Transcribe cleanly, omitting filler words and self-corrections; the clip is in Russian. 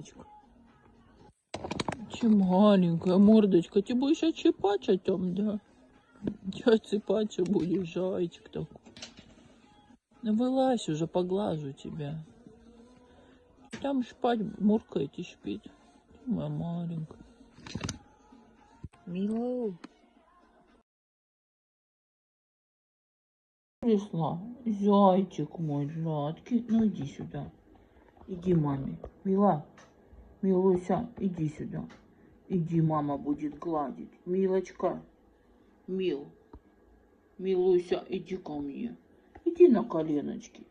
Милочка. Че маленькая мордочка, ты будешь отчипать о том, да? Отсыпаться будешь, зайчик такой. Ну вылазь уже, поглажу тебя. Там спать муркает и спит. Моя маленькая. Милая. Пришла. Зайчик мой сладкий. Ну иди сюда. Иди маме. Мила. Милуся, иди сюда. Иди, мама будет гладить. Милочка. Мил. Милуся, иди ко мне. Иди на коленочки.